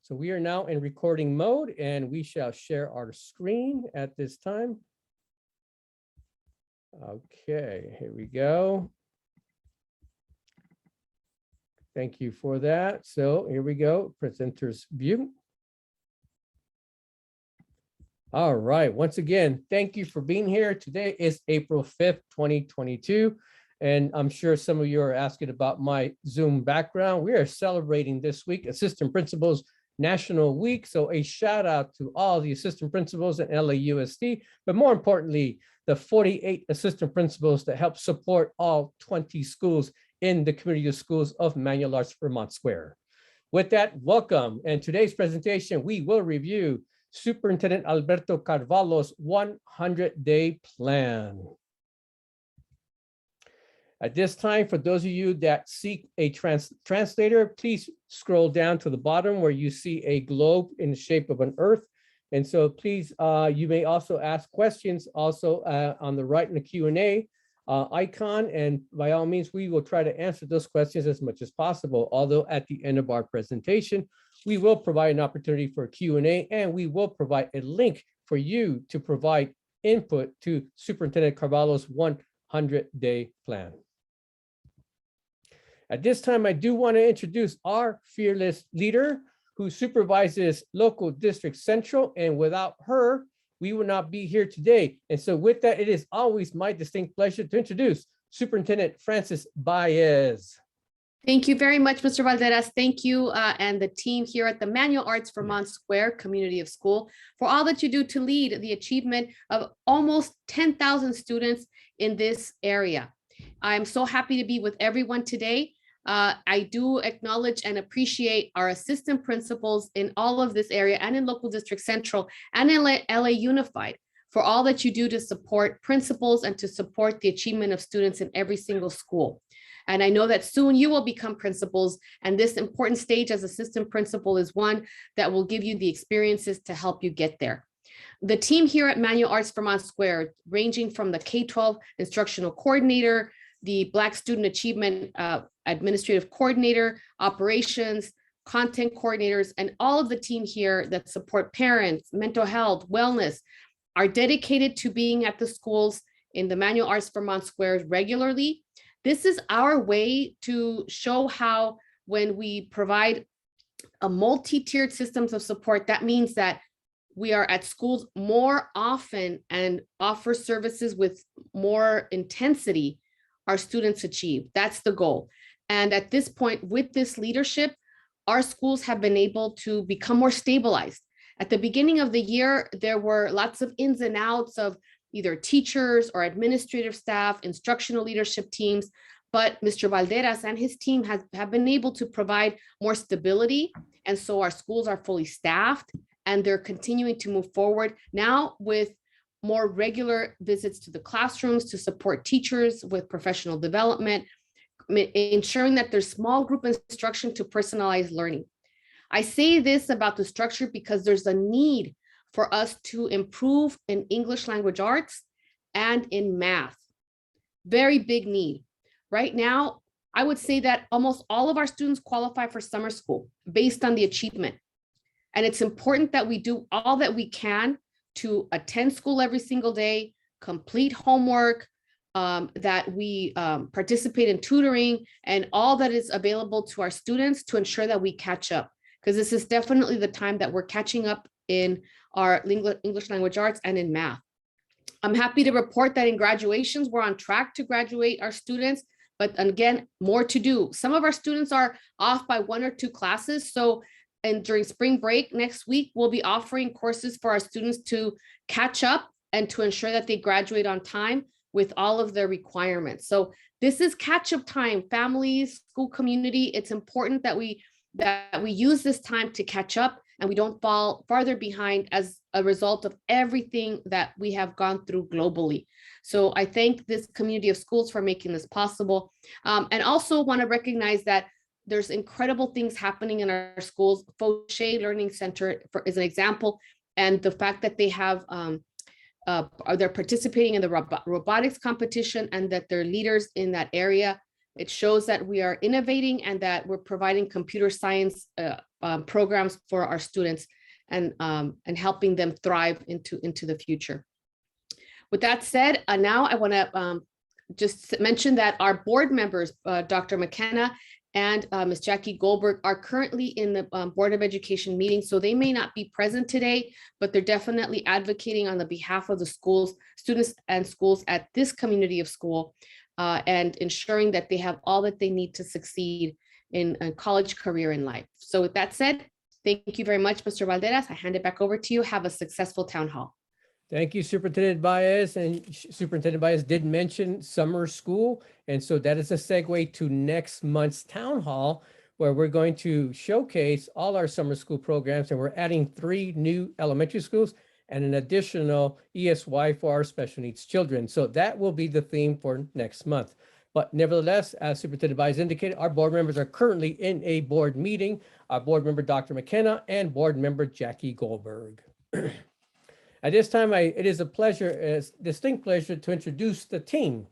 So we are now in recording mode and we shall share our screen at this time. Okay, here we go. Thank you for that. So here we go, presenter's view. All right, once again, thank you for being here. Today is April 5th, 2022. And I'm sure some of you are asking about my Zoom background. We are celebrating this week Assistant Principals National Week. So a shout out to all the assistant principals at LAUSD, but more importantly, the 48 assistant principals that help support all 20 schools in the community of schools of Manual Arts Vermont Square. With that, welcome. And today's presentation, we will review Superintendent Alberto Carvalho's 100-day plan. At this time, for those of you that seek a translator, please scroll down to the bottom where you see a globe in the shape of an earth. And so please, you may also ask questions also on the right in the Q&A icon. And by all means, we will try to answer those questions as much as possible. Although at the end of our presentation, we will provide an opportunity for Q&A and we will provide a link for you to provide input to Superintendent Carvalho's 100-day plan. At this time, I do want to introduce our fearless leader who supervises local district central, and without her, we would not be here today. And so with that, it is always my distinct pleasure to introduce Superintendent Frances Baez. Thank you very much, Mr. Valderas. Thank you and the team here at the Manual Arts Vermont Square Community of School for all that you do to lead the achievement of almost 10,000 students in this area. I'm so happy to be with everyone today. I do acknowledge and appreciate our assistant principals in all of this area and in local district central and in LA Unified for all that you do to support principals and to support the achievement of students in every single school. And I know that soon you will become principals, and this important stage as assistant principal is one that will give you the experiences to help you get there. The team here at Manual Arts Vermont Square, ranging from the K-12 instructional coordinator, the Black Student Achievement Administrative Coordinator, operations, content coordinators, and all of the team here that support parents, mental health, wellness, are dedicated to being at the schools in the Manual Arts Vermont Square regularly. This is our way to show how when we provide a multi-tiered systems of support, that means that we are at schools more often and offer services with more intensity, our students achieve. That's the goal. And at this point, with this leadership, our schools have been able to become more stabilized. At the beginning of the year, there were lots of ins and outs of either teachers or administrative staff, instructional leadership teams, but Mr. Valderas and his team have been able to provide more stability. And so our schools are fully staffed and they're continuing to move forward now with more regular visits to the classrooms to support teachers with professional development, ensuring that there's small group instruction to personalize learning. I say this about the structure because there's a need for us to improve in English language arts and in math. Very big need. Right now, I would say that almost all of our students qualify for summer school based on the achievement. And it's important that we do all that we can to attend school every single day, complete homework, that we participate in tutoring and all that is available to our students to ensure that we catch up. Because this is definitely the time that we're catching up in our English language arts and in math. I'm happy to report that in graduations, we're on track to graduate our students, but again, more to do. Some of our students are off by 1 or 2 classes. So, and during spring break next week, we'll be offering courses for our students to catch up and to ensure that they graduate on time with all of their requirements. So this is catch-up time, families, school community. It's important that we use this time to catch up and we don't fall farther behind as a result of everything that we have gone through globally. So I thank this community of schools for making this possible. And also want to recognize that there's incredible things happening in our schools. Fauché Learning Center is an example, and the fact that they have they're participating in the robotics competition and that they're leaders in that area It shows that we are innovating and that we're providing computer science programs for our students and helping them thrive into the future. With that said, now I want to just mention that our board members, Dr. McKenna and Ms. Jackie Goldberg, are currently in the Board of Education meeting, so they may not be present today, but they're definitely advocating on the behalf of the schools, students and schools at this community of school, and ensuring that they have all that they need to succeed in a college career in life. So with that said, thank you very much, Mr. Valderas. I hand it back over to you. Have a successful town hall. Thank you, Superintendent Baez. And Superintendent Baez did mention summer school. And so that is a segue to next month's town hall, where we're going to showcase all our summer school programs. And we're adding 3 new elementary schools and an additional ESY for our special needs children. So that will be the theme for next month. But nevertheless, as Superintendent Baez indicated, our board members are currently in a board meeting. Our board member, Dr. McKenna, and board member, Jackie Goldberg. At this time, it is a pleasure, a distinct pleasure to introduce the team.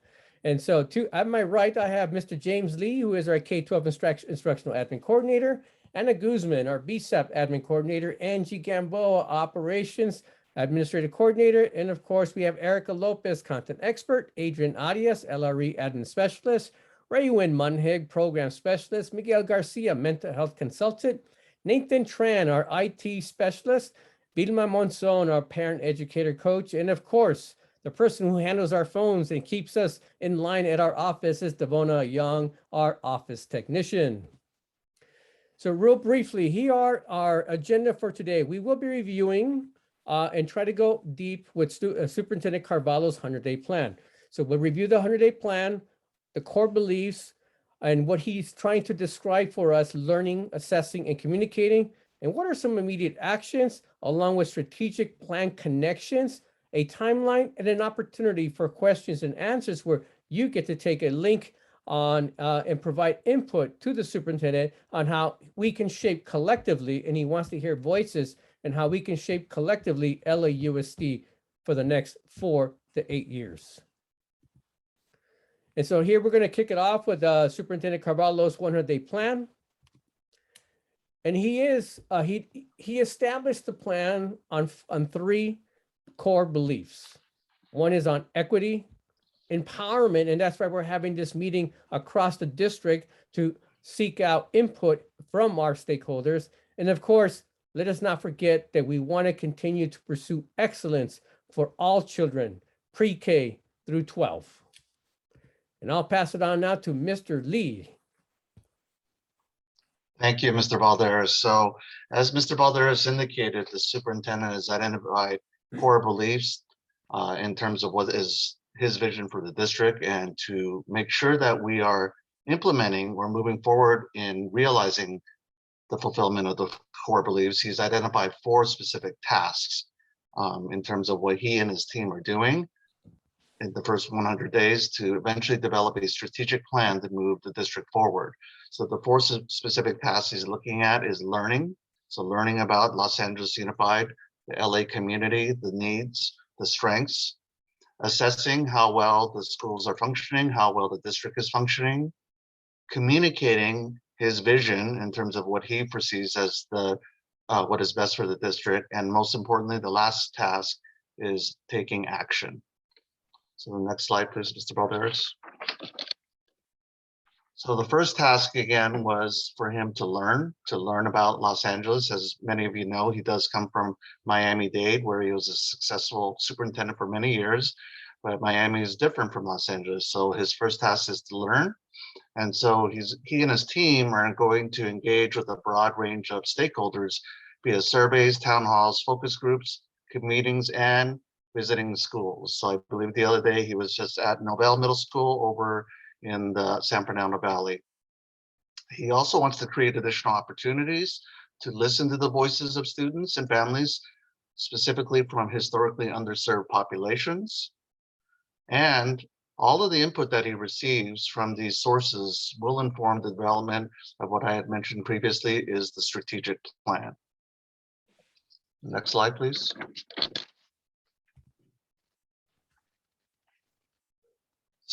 And so at my right, I have Mr. James Lee, who is our K-12 Instructional Admin Coordinator, Anna Guzman, our BSAP Admin Coordinator, Angie Gamboa, Operations Administrative Coordinator, and of course, we have Erica Lopez, Content Expert, Adrian Arias, LRE Admin Specialist, Raywin Munhig, Program Specialist, Miguel Garcia, Mental Health Consultant, Nathan Tran, our IT Specialist, Vilma Monzon, our parent educator coach, and of course, the person who handles our phones and keeps us in line at our office is Devona Young, our office technician. So real briefly, here are our agenda for today. We will be reviewing and try to go deep with Superintendent Carvalho's 100-day plan. So we'll review the 100-day plan, the core beliefs, and what he's trying to describe for us, learning, assessing, and communicating. And what are some immediate actions, along with strategic plan connections, a timeline, and an opportunity for questions and answers where you get to take a link on and provide input to the superintendent on how we can shape collectively, and he wants to hear voices, and how we can shape collectively LAUSD for the next 4 to 8 years. And so here we're going to kick it off with Superintendent Carvalho's 100-day plan. And he established the plan on 3 core beliefs. One is on equity, empowerment, and that's why we're having this meeting across the district to seek out input from our stakeholders. And of course, let us not forget that we want to continue to pursue excellence for all children, pre-K through 12. And I'll pass it on now to Mr. Lee. Thank you, Mr. Valderas. So as Mr. Valderas indicated, the superintendent has identified core beliefs in terms of what is his vision for the district, and to make sure that we are implementing or moving forward in realizing the fulfillment of the core beliefs. He's identified 4 specific tasks in terms of what he and his team are doing in the first 100 days to eventually develop a strategic plan to move the district forward. So the 4 specific tasks he's looking at is learning. So learning about Los Angeles Unified, the LA community, the needs, the strengths, assessing how well the schools are functioning, how well the district is functioning, communicating his vision in terms of what he perceives as the what is best for the district, and most importantly, the last task is taking action. So the next slide, please, Mr. Valderas. So the first task again was for him to learn about Los Angeles. As many of you know, he does come from Miami-Dade, where he was a successful superintendent for many years, but Miami is different from Los Angeles. So his first task is to learn. And so he and his team are going to engage with a broad range of stakeholders via surveys, town halls, focus groups, meetings, and visiting schools. So I believe the other day he was just at Nobel Middle School over in the San Fernando Valley. He also wants to create additional opportunities to listen to the voices of students and families, specifically from historically underserved populations. And all of the input that he receives from these sources will inform the development of what I had mentioned previously is the strategic plan. Next slide, please.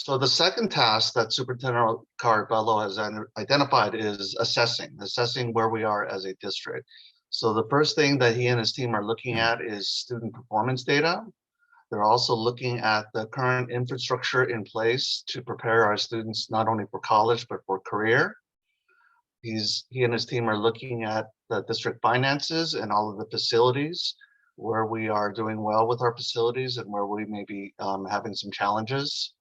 So the second task that Superintendent Carvalho has identified is assessing where we are as a district. So the first thing that he and his team are looking at is student performance data. They're also looking at the current infrastructure in place to prepare our students not only for college, but for career. He and his team are looking at the district finances and all of the facilities, where we are doing well with our facilities and where we may be having some challenges.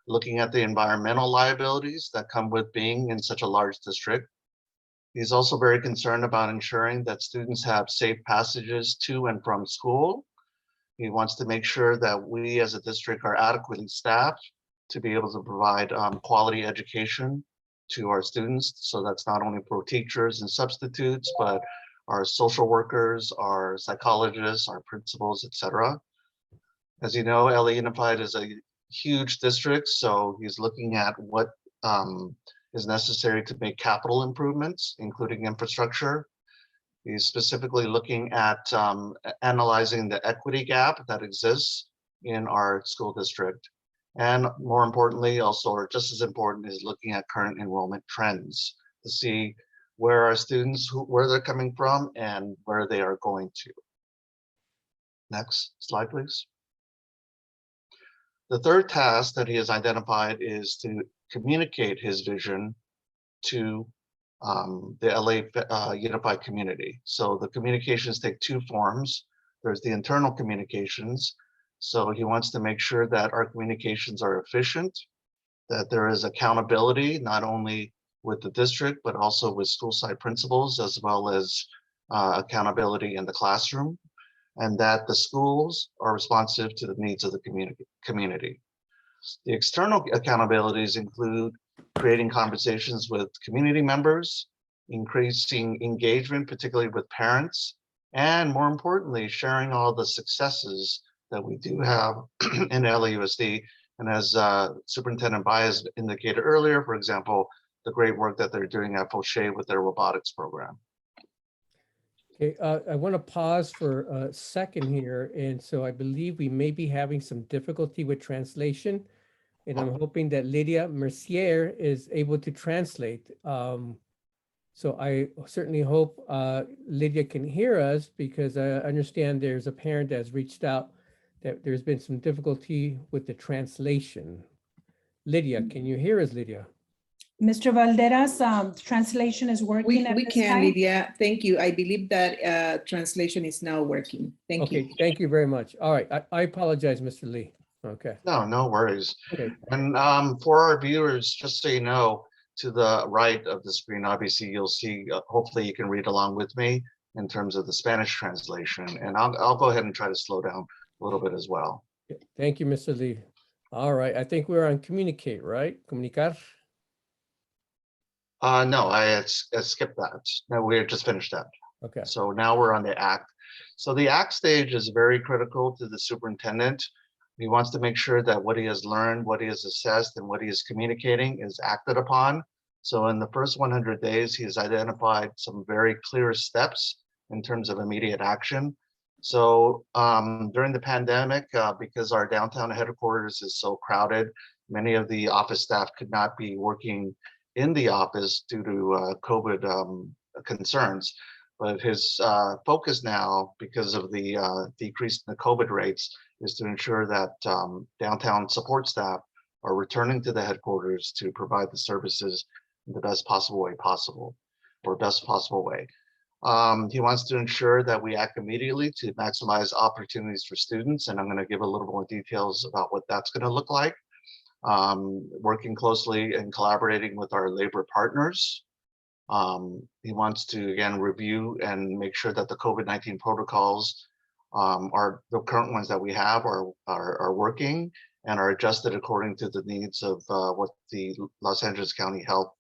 Looking at the environmental liabilities that come with being in such a large district. He's also very concerned about ensuring that students have safe passages to and from school. He wants to make sure that we as a district are adequately staffed to be able to provide quality education to our students. So that's not only for teachers and substitutes, but our social workers, our psychologists, our principals, etc. As you know, LA Unified is a huge district, so he's looking at what is necessary to make capital improvements, including infrastructure. He's specifically looking at analyzing the equity gap that exists in our school district. And more importantly, also, or just as important, is looking at current enrollment trends to see where our students, where they're coming from and where they are going to. Next slide, please. The third task that he has identified is to communicate his vision to the LA Unified community. So the communications take two forms. There's the internal communications. So he wants to make sure that our communications are efficient, that there is accountability, not only with the district, but also with school site principals, as well as accountability in the classroom, and that the schools are responsive to the needs of the community. The external accountabilities include creating conversations with community members, increasing engagement, particularly with parents, and more importantly, sharing all the successes that we do have in LAUSD. And as Superintendent Baez indicated earlier, for example, the great work that they're doing at Fauché with their robotics program. Okay, I want to pause for a second here. And so I believe we may be having some difficulty with translation. And I'm hoping that Lydia Mercier is able to translate. So I certainly hope Lydia can hear us, because I understand there's a parent that has reached out that there's been some difficulty with the translation. Lydia, can you hear us, Lydia? Mr. Valderas, translation is working at We this can, time? Lydia. Thank you. I believe that translation is now working. Thank you. Okay, thank you very much. All right, I apologize, Mr. Lee. Okay. No worries. Okay. And for our viewers, just so you know, to the right of the screen, obviously you'll see, hopefully you can read along with me in terms of the Spanish translation. And I'll go ahead and try to slow down a little bit as well. Thank you, Mr. Lee. All right, I think we're on communicate, right? Comunicar? No, I skipped that. No, we had just finished that. Okay. So now we're on the act. So the act stage is very critical to the superintendent. He wants to make sure that what he has learned, what he has assessed, and what he is communicating is acted upon. So in the first 100 days, he has identified some very clear steps in terms of immediate action. So during the pandemic, because our downtown headquarters is so crowded, many of the office staff could not be working in the office due to COVID concerns. But his focus now, because of the decrease in the COVID rates, is to ensure that downtown support staff are returning to the headquarters to provide the services in the best possible way. He wants to ensure that we act immediately to maximize opportunities for students, and I'm going to give a little more details about what that's going to look like. Working closely and collaborating with our labor partners. He wants to, again, review and make sure that the COVID-19 protocols are the current ones that we have are working and are adjusted according to the needs of what the Los Angeles County Health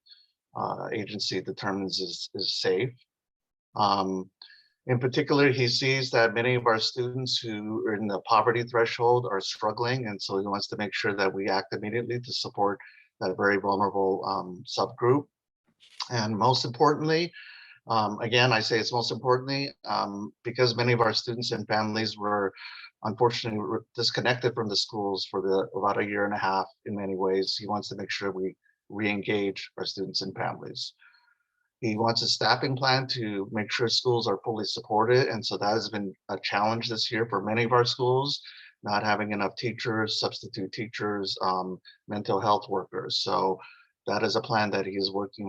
Agency determines is safe. In particular, he sees that many of our students who are in the poverty threshold are struggling, and so he wants to make sure that we act immediately to support that very vulnerable subgroup. And most importantly, Again, I say it's most importantly because many of our students and families were unfortunately disconnected from the schools for about a year and a half in many ways. He wants to make sure we re-engage our students and families. He wants a staffing plan to make sure schools are fully supported. And so that has been a challenge this year for many of our schools, not having enough teachers, substitute teachers, mental health workers. So that is a plan that he is working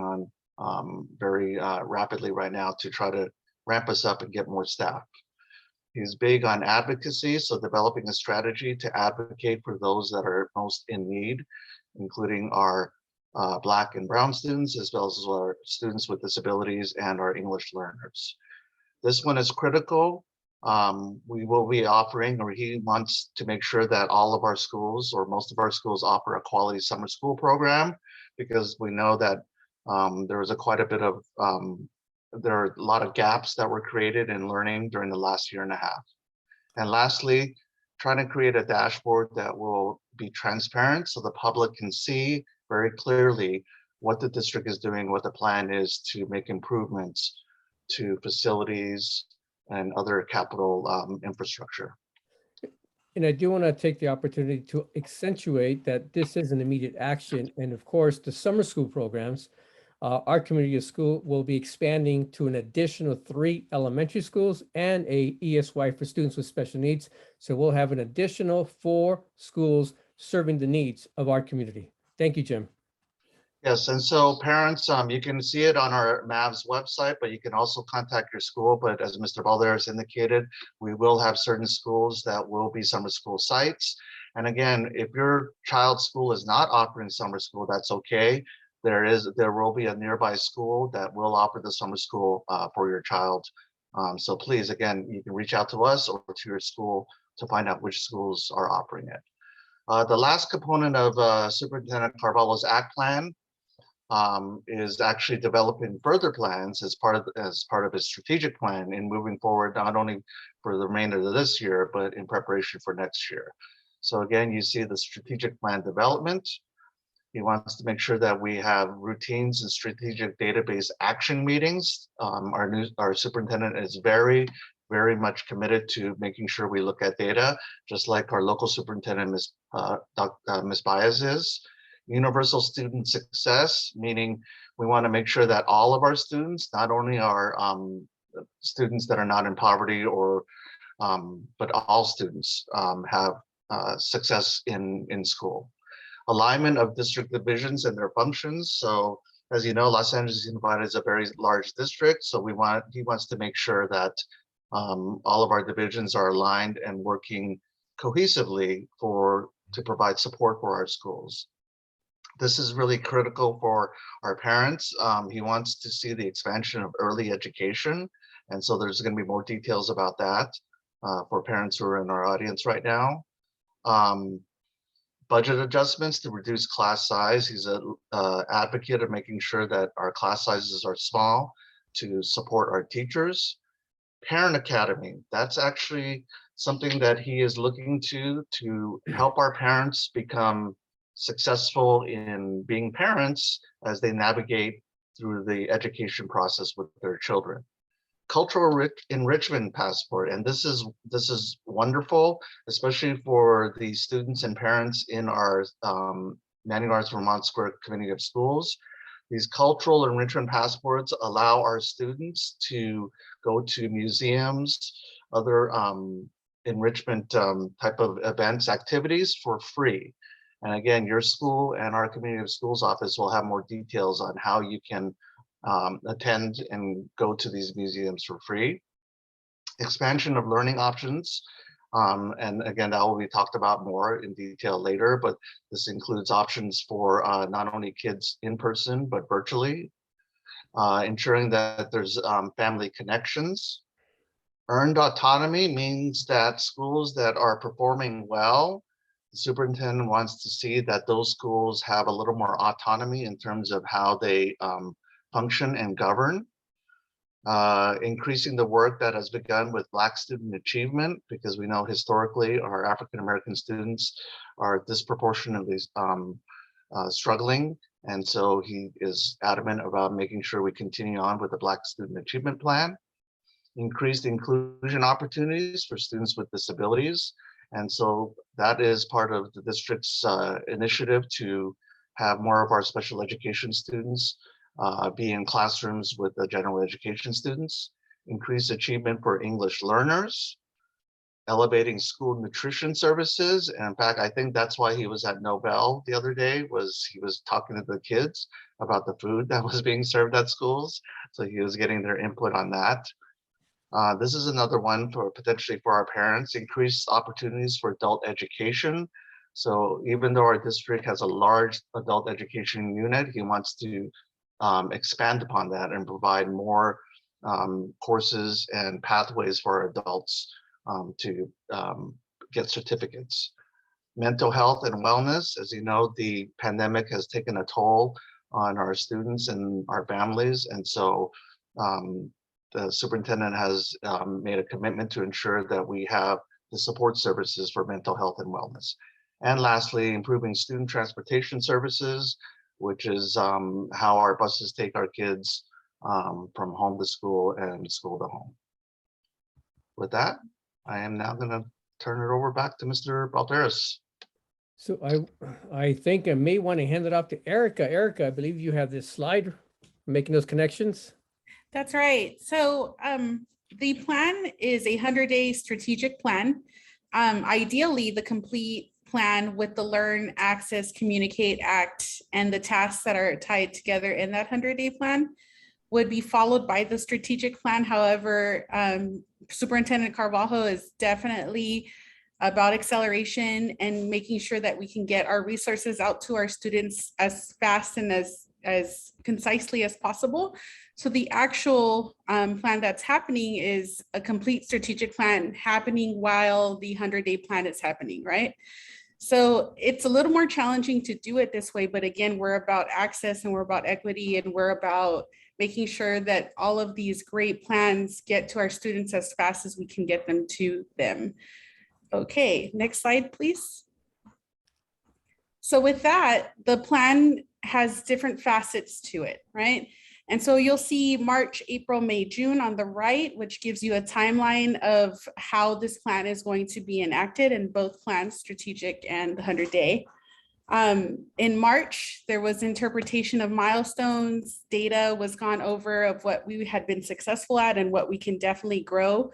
on very rapidly right now to try to ramp us up and get more staff. He's big on advocacy, so developing a strategy to advocate for those that are most in need, including our Black and Brown students, as well as our students with disabilities and our English learners. This one is critical. We will be offering, or he wants to make sure that all of our schools or most of our schools offer a quality summer school program, because we know that there was quite a bit of there are a lot of gaps that were created in learning during the last year and a half. And lastly, trying to create a dashboard that will be transparent so the public can see very clearly what the district is doing, what the plan is to make improvements to facilities and other capital infrastructure. And I do want to take the opportunity to accentuate that this is an immediate action. And of course, the summer school programs, our community of school will be expanding to an additional 3 elementary schools and a ESY for students with special needs. So we'll have an additional 4 schools serving the needs of our community. Thank you, Jim. Yes, and so parents, you can see it on our MAVS website, but you can also contact your school. But as Mr. Valderas indicated, we will have certain schools that will be summer school sites. And again, if your child's school is not offering summer school, that's okay. There will be a nearby school that will offer the summer school for your child. So please, again, you can reach out to us or to your school to find out which schools are offering it. The last component of Superintendent Carvalho's ACT plan is actually developing further plans as part of his strategic plan in moving forward, not only for the remainder of this year, but in preparation for next year. So again, you see the strategic plan development. He wants to make sure that we have routines and strategic database action meetings. Our superintendent is very much committed to making sure we look at data, just like our local superintendent, Ms. Baez is. Universal student success, meaning we want to make sure that all of our students, not only our students that are not in poverty but all students have success in school. Alignment of district divisions and their functions. So as you know, Los Angeles Unified is a very large district. So he wants to make sure that all of our divisions are aligned and working cohesively to provide support for our schools. This is really critical for our parents. He wants to see the expansion of early education. And so there's going to be more details about that for parents who are in our audience right now. Budget adjustments to reduce class size. He's an advocate of making sure that our class sizes are small to support our teachers. Parent Academy, that's actually something that he is looking to help our parents become successful in being parents as they navigate through the education process with their children. Cultural enrichment passport, and this is wonderful, especially for the students and parents in our Manning Arts Vermont Square community of schools. These cultural enrichment passports allow our students to go to museums, other enrichment type of events, activities for free. And again, your school and our community of schools office will have more details on how you can attend and go to these museums for free. Expansion of learning options. And again, that will be talked about more in detail later, but this includes options for not only kids in person, but virtually. Ensuring that there's family connections. Earned autonomy means that schools that are performing well, the superintendent wants to see that those schools have a little more autonomy in terms of how they function and govern. Increasing the work that has begun with Black student achievement, because we know historically our African American students are disproportionately struggling And so he is adamant about making sure we continue on with the Black Student Achievement Plan, increased inclusion opportunities for students with disabilities. And so that is part of the district's initiative to have more of our special education students be in classrooms with the general education students, increase achievement for English learners, elevating school nutrition services. And in fact, I think that's why he was at Nobel the other day, was he was talking to the kids about the food that was being served at schools. So he was getting their input on that. This is another one for potentially for our parents, increased opportunities for adult education. So even though our district has a large adult education unit, he wants to expand upon that and provide more courses and pathways for our adults to get certificates. Mental health and wellness, as you know, the pandemic has taken a toll on our students and our families. And so the superintendent has made a commitment to ensure that we have the support services for mental health and wellness. And lastly, improving student transportation services, which is how our buses take our kids from home to school and school to home. With that, I am now going to turn it over back to Mr. Balderas. So I think I may want to hand it off to Erica. Erica, I believe you have this slide making those connections. That's right. So the plan is a 100-day strategic plan. Ideally, the complete plan with the Learn, Access, Communicate, Act, and the tasks that are tied together in that 100-day plan would be followed by the strategic plan. However, Superintendent Carvalho is definitely about acceleration and making sure that we can get our resources out to our students as fast and as concisely as possible. So the actual plan that's happening is a complete strategic plan happening while the 100-day plan is happening, right? So it's a little more challenging to do it this way, but again, we're about access and we're about equity and we're about making sure that all of these great plans get to our students as fast as we can get them to them. Okay, next slide, please. So with that, the plan has different facets to it, right? And so you'll see March, April, May, June on the right, which gives you a timeline of how this plan is going to be enacted in both plans, strategic and the 100-day. In March, there was interpretation of milestones, data was gone over of what we had been successful at and what we can definitely grow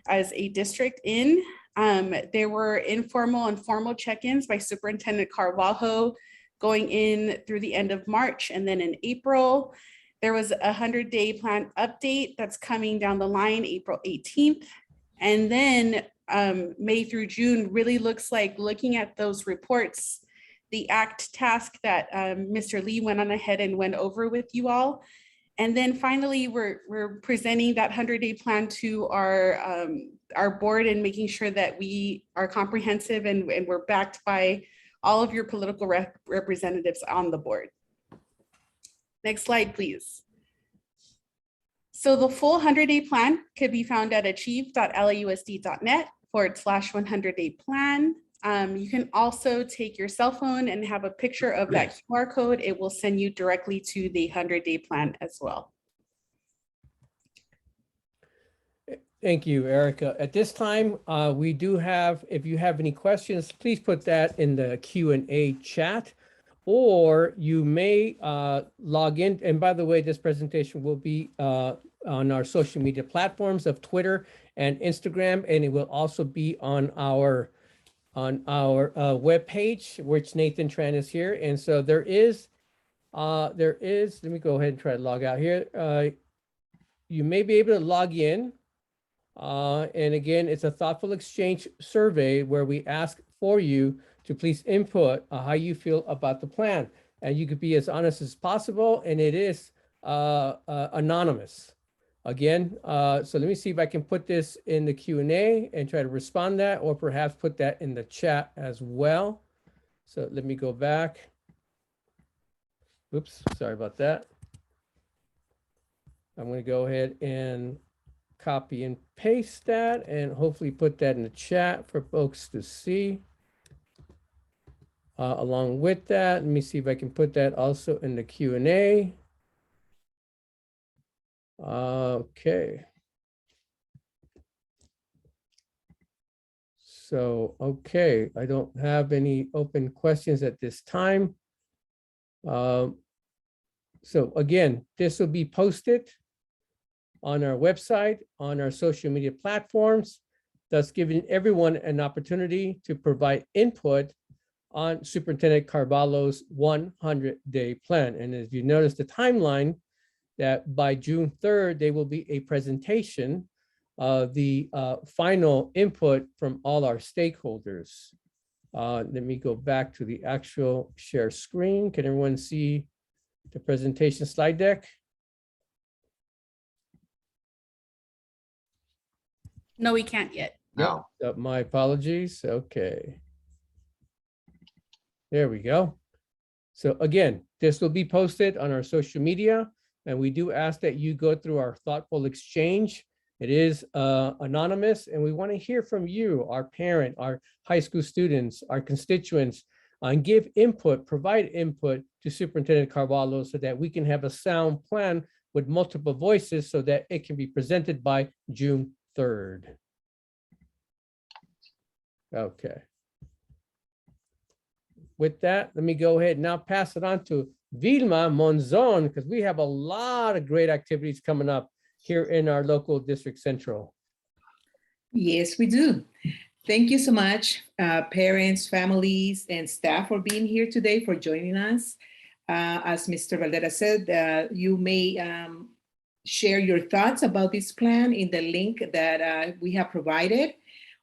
as a district in. There were informal and formal check-ins by Superintendent Carvalho going in through the end of March. And then in April, there was a 100-day plan update that's coming down the line, April 18th. And then May through June really looks like looking at those reports, the ACT task that Mr. Lee went on ahead and went over with you all. And then finally, we're presenting that 100-day plan to our board and making sure that we are comprehensive and we're backed by all of your political representatives on the board. Next slide, please. So the full 100-day plan could be found at achieve.lausd.net/100-day plan. You can also take your cell phone and have a picture of that QR code. It will send you directly to the 100-day plan as well. Thank you, Erica. At this time, we do have, if you have any questions, please put that in the Q&A chat, or you may log in. And by the way, this presentation will be on our social media platforms of Twitter and Instagram, and it will also be on our webpage, which Nathan Tran is here. And so there is, let me go ahead and try to log out here. You may be able to log in. And again, it's a thoughtful exchange survey where we ask for you to please input how you feel about the plan. And you could be as honest as possible, and it is anonymous. Again, so let me see if I can put this in the Q&A and try to respond to that, or perhaps put that in the chat as well. So let me go back. Oops, sorry about that. I'm going to go ahead and copy and paste that and hopefully put that in the chat for folks to see. Along with that, let me see if I can put that also in the Q&A. Okay. So, okay, I don't have any open questions at this time. So again, this will be posted on our website, on our social media platforms, thus giving everyone an opportunity to provide input on Superintendent Carvalho's 100-day plan. And as you notice the timeline, that by June 3rd, there will be a presentation of the final input from all our stakeholders. Let me go back to the actual share screen. Can everyone see the presentation slide deck? No, we can't yet. No. My apologies. Okay. There we go. So again, this will be posted on our social media, and we do ask that you go through our thoughtful exchange. It is anonymous, and we want to hear from you, our parent, our high school students, our constituents, and give input, provide input to Superintendent Carvalho so that we can have a sound plan with multiple voices so that it can be presented by June 3rd. Okay. With that, let me go ahead and now pass it on to Vilma Monzon, because we have a lot of great activities coming up here in our local district central. Yes, we do. Thank you so much, parents, families, and staff for being here today, for joining us. As Mr. Valderas said, you may share your thoughts about this plan in the link that we have provided,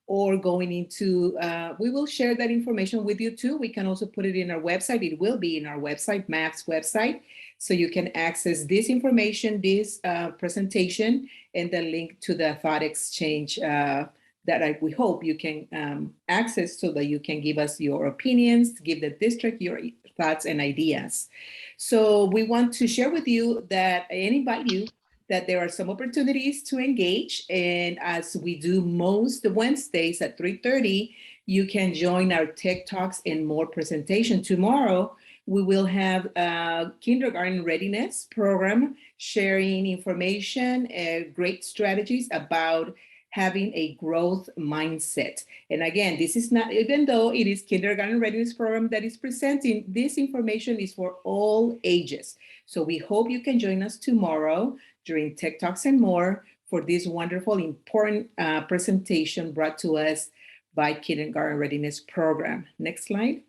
or going into, we will share that information with you too. We can also put it in our website. It will be in our website, MAVS website. So you can access this information, this presentation, and the link to the thought exchange that we hope you can access so that you can give us your opinions, give the district your thoughts and ideas. So we want to share with you that, and invite you, that there are some opportunities to engage. And as we do most Wednesdays at 3:30, you can join our Tech Talks and More presentation. Tomorrow, we will have a kindergarten readiness program sharing information and great strategies about having a growth mindset. And again, this is not, even though it is kindergarten readiness program that is presenting, this information is for all ages. So we hope you can join us tomorrow during Tech Talks and More for this wonderful, important presentation brought to us by Kindergarten Readiness Program. Next slide.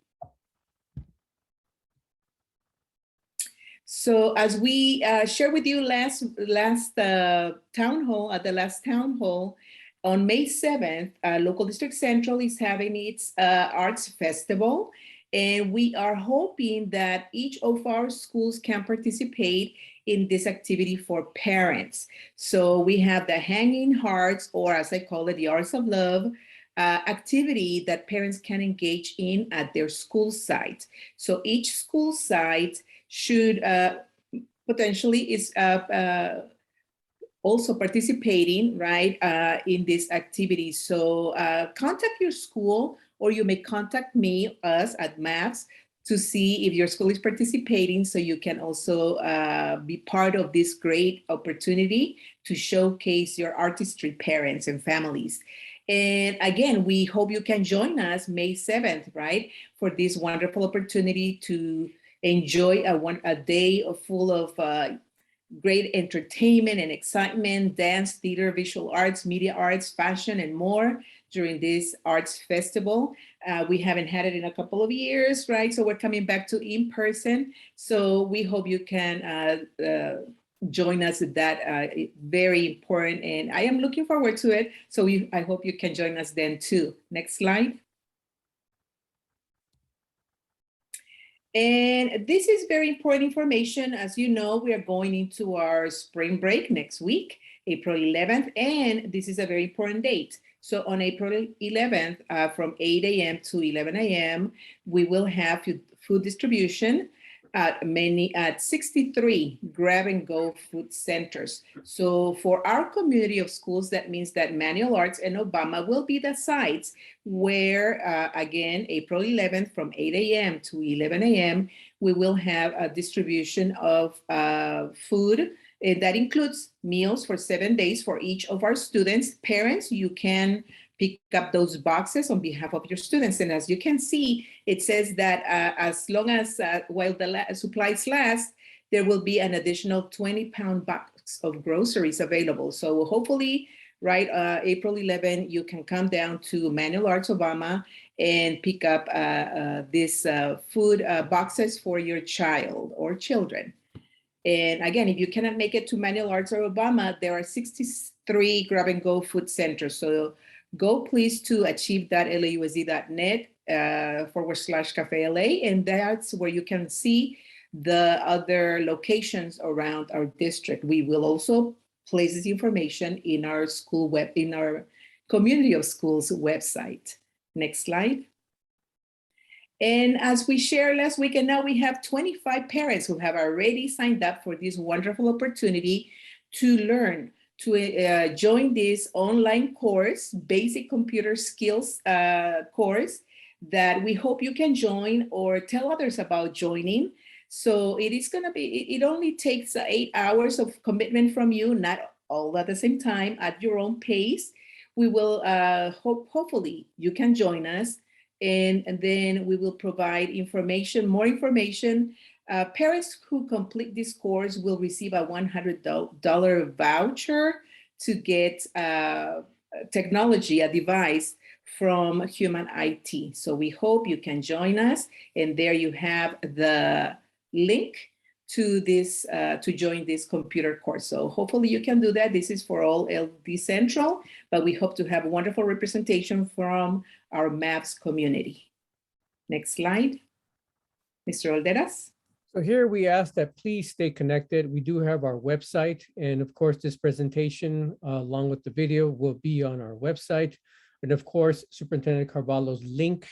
So as we shared with you last town hall, at the last town hall, on May 7th, Local District Central is having its Arts Festival. And we are hoping that each of our schools can participate in this activity for parents. So we have the Hanging Hearts, or as I call it, the Arts of Love, activity that parents can engage in at their school site. So each school site should potentially is also participating, right, in this activity. So contact your school, or you may contact me, us at MAVS, to see if your school is participating, so you can also be part of this great opportunity to showcase your artistry, parents and families. And again, we hope you can join us May 7th, right, for this wonderful opportunity to enjoy a day full of great entertainment and excitement, dance, theater, visual arts, media arts, fashion, and more during this arts festival. We haven't had it in a couple of years, right? So we're coming back to in person. So we hope you can join us at that very important, and I am looking forward to it. So I hope you can join us then too. Next slide. And this is very important information. As you know, we are going into our spring break next week, April 11th, and this is a very important date. So on April 11th, from 8 a.m. to 11 a.m., we will have food distribution at 63 grab-and-go food centers. So for our community of schools, that means that Manual Arts and Obama will be the sites where, again, April 11th from 8 a.m. to 11 a.m., we will have a distribution of food. That includes meals for 7 days for each of our students. Parents, you can pick up those boxes on behalf of your students. And as you can see, it says that as long as, while the supplies last, there will be an additional 20-pound box of groceries available. So hopefully, right, April 11, you can come down to Manual Arts Obama and pick up these food boxes for your child or children. And again, if you cannot make it to Manual Arts or Obama, there are 63 grab-and-go food centers. So go please to achieve.lausd.net /Cafe LA, and that's where you can see the other locations around our district. We will also place this information in our school web, in our community of schools website. Next slide. And as we shared last week, and now we have 25 parents who have already signed up for this wonderful opportunity to learn, to join this online course, basic computer skills course that we hope you can join or tell others about joining. So it is gonna be, it only takes 8 hours of commitment from you, not all at the same time, at your own pace. We will, hopefully you can join us. And then we will provide information, more information. Parents who complete this course will receive a $100 voucher to get technology, a device from Human IT. So we hope you can join us. And there you have the link to this, to join this computer course. So hopefully you can do that. This is for all LD Central, but we hope to have wonderful representation from our MAVS community. Next slide, Mr. Valderas. So here we ask that please stay connected. We do have our website, and of course this presentation along with the video will be on our website. And of course, Superintendent Carvalho's link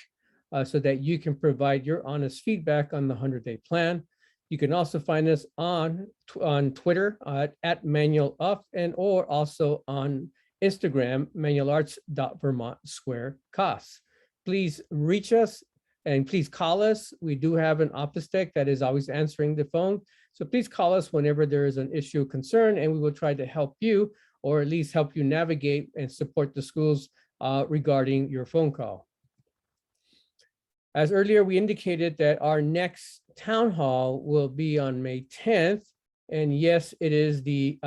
so that you can provide your honest feedback on the 100-day plan. You can also find us on Twitter at ManualUp, and or also on Instagram, manualarts.vermontsquare.cos. Please reach us and please call us. We do have an office tech that is always answering the phone. So please call us whenever there is an issue or concern, and we will try to help you, or at least help you navigate and support the schools regarding your phone call. As earlier, we indicated that our next town hall will be on May 10th. And yes, it is the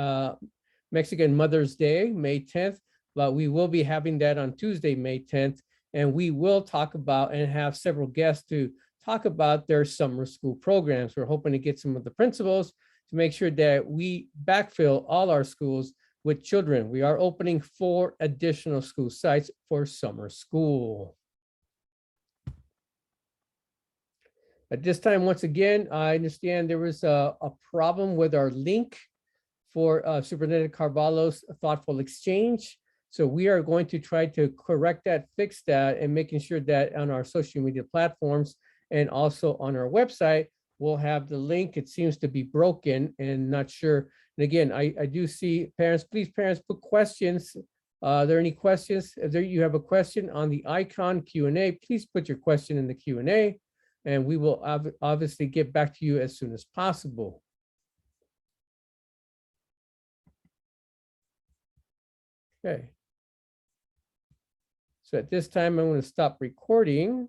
Mexican Mother's Day, May 10th, but we will be having that on Tuesday, May 10th. And we will talk about and have several guests to talk about their summer school programs. We're hoping to get some of the principals to make sure that we backfill all our schools with children. We are opening 4 additional school sites for summer school. At this time, once again, I understand there was a problem with our link for Superintendent Carvalho's thoughtful exchange. So we are going to try to correct that, fix that, and making sure that on our social media platforms and also on our website, we'll have the link. It seems to be broken and not sure. And again, I do see parents, please parents put questions. Are there any questions? If there you have a question on the icon Q&A, please put your question in the Q&A, and we will obviously get back to you as soon as possible. Okay. So at this time, I'm going to stop recording.